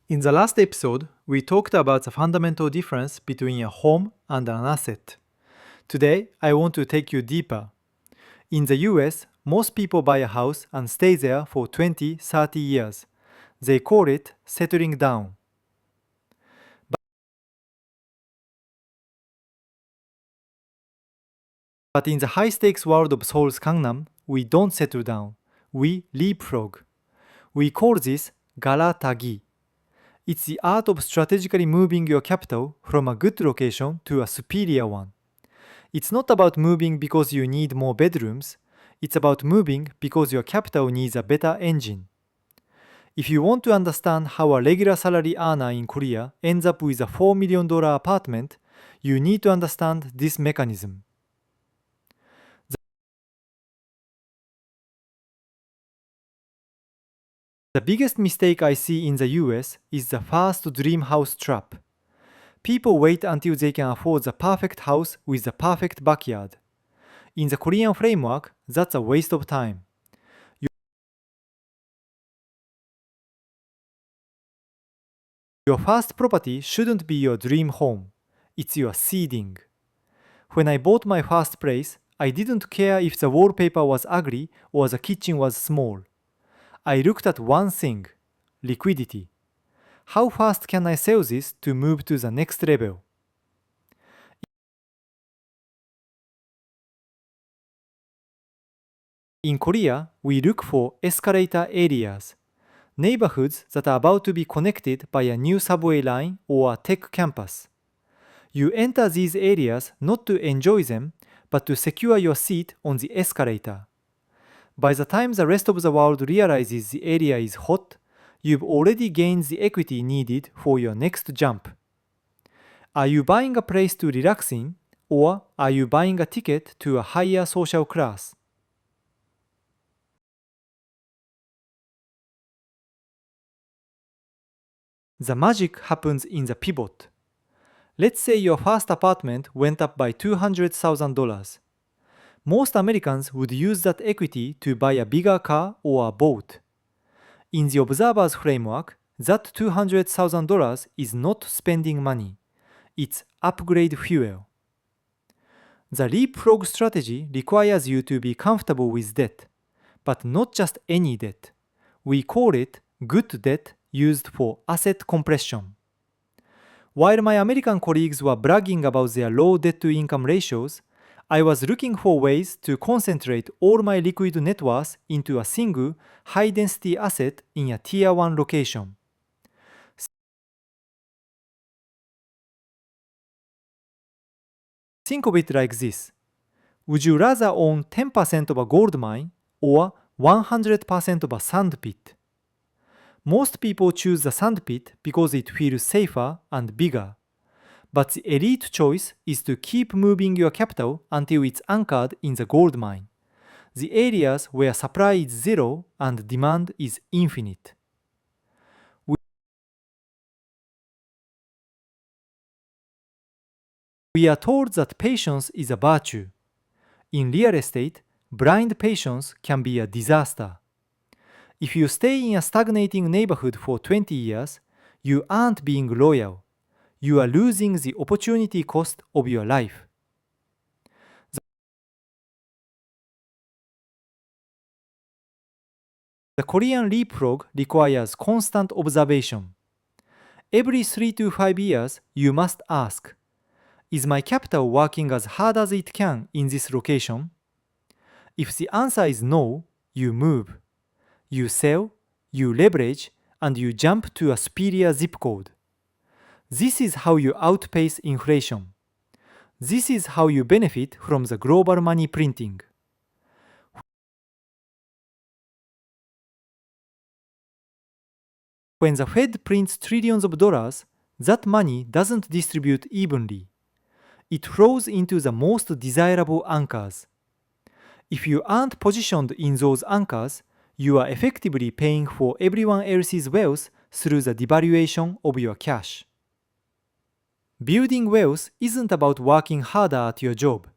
In the last episode, we talked about the fundamental difference between a home and an asset. Today, I want to take you deeper. In the US, most people buy a house and stay there for 20-30 years. They call it settling down. But in the high-stakes world of Seoul's Gangnam, we don't settle down. We leapfrog. We call this galatagi. It's the art of strategically moving your capital from a good location to a superior one. It's not about moving because you need more bedrooms, it's about moving because your capital needs a better engine. If you want to understand how a regular salary earner in Korea ends up with a $4 million apartment, you need to understand this mechanism. The biggest mistake I see in the US is the first dream house trap. People wait until they can afford the perfect house with the perfect backyard. In the Korean framework, that's a waste of time. Your first property shouldn't be your dream home. It's your seeding. When I bought my first place, I didn't care if the wallpaper was ugly or the kitchen was small. I looked at one thing: liquidity. How fast can I sell this to move to the next level? In Korea, we look for escalator areas, neighborhoods that are about to be connected by a new subway line or a tech campus. You enter these areas not to enjoy them, but to secure your seat on the escalator. By the time the rest of the world realizes the area is hot, you've already gained the equity needed for your next jump. Are you buying a place to relax in, or are you buying a ticket to a higher social class? The magic happens in the pivot. Let's say your first apartment went up by $200,000. Most Americans would use that equity to buy a bigger car or a boat. In the observer's framework, that $200,000 is not spending money. It's upgrade fuel. The leapfrog strategy requires you to be comfortable with debt, but not just any debt. We call it good debt used for asset compression. While my American colleagues were bragging about their low debt-to-income ratios, I was looking for ways to concentrate all my liquid net worth into a single, high-density asset in a Tier 1 location. Think of it like this. Would you rather own 10% of a gold mine or 100% of a sand pit? Most people choose the sand pit because it feels safer and bigger. But the elite choice is to keep moving your capital until it's anchored in the gold mine, the areas where supply is zero and demand is infinite. We are told that patience is a virtue. In real estate, blind patience can be a disaster. If you stay in a stagnating neighborhood for 20 years, you aren't being loyal. You are losing the opportunity cost of your life. The Korean leapfrog requires constant observation. Every 3 to 5 years, you must ask, is my capital working as hard as it can in this location? If the answer is no, you move. You sell, you leverage, and you jump to a superior zip code. This is how you outpace inflation. This is how you benefit from the global money printing. When the Fed prints trillions of dollars, that money doesn't distribute evenly. It flows into the most desirable anchors. If you aren't positioned in those anchors, you are effectively paying for everyone else's wealth through the devaluation of your cash. Building wealth isn't about working harder at your job.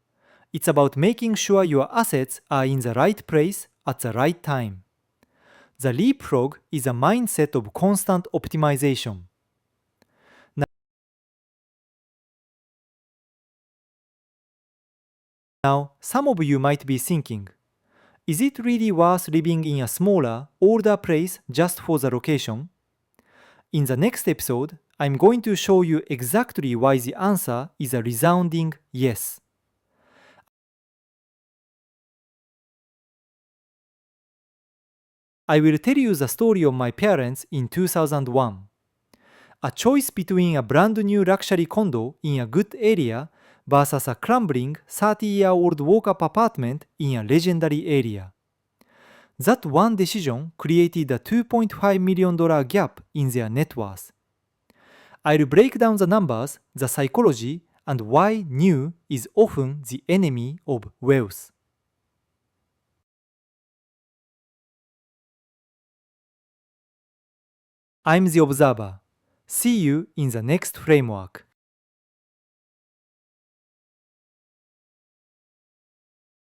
It's about making sure your assets are in the right place at the right time. The leapfrog is a mindset of constant optimization. Now, some of you might be thinking, is it really worth living in a smaller, older place just for the location? In the next episode, I'm going to show you exactly why the answer is a resounding yes. I will tell you the story of my parents in 2001. A choice between a brand new luxury condo in a good area versus a crumbling 30-year-old walk-up apartment in a legendary area. That one decision created a $2.5 million gap in their net worth. I'll break down the numbers, the psychology, and why new is often the enemy of wealth. I'm the observer. See you in the next framework.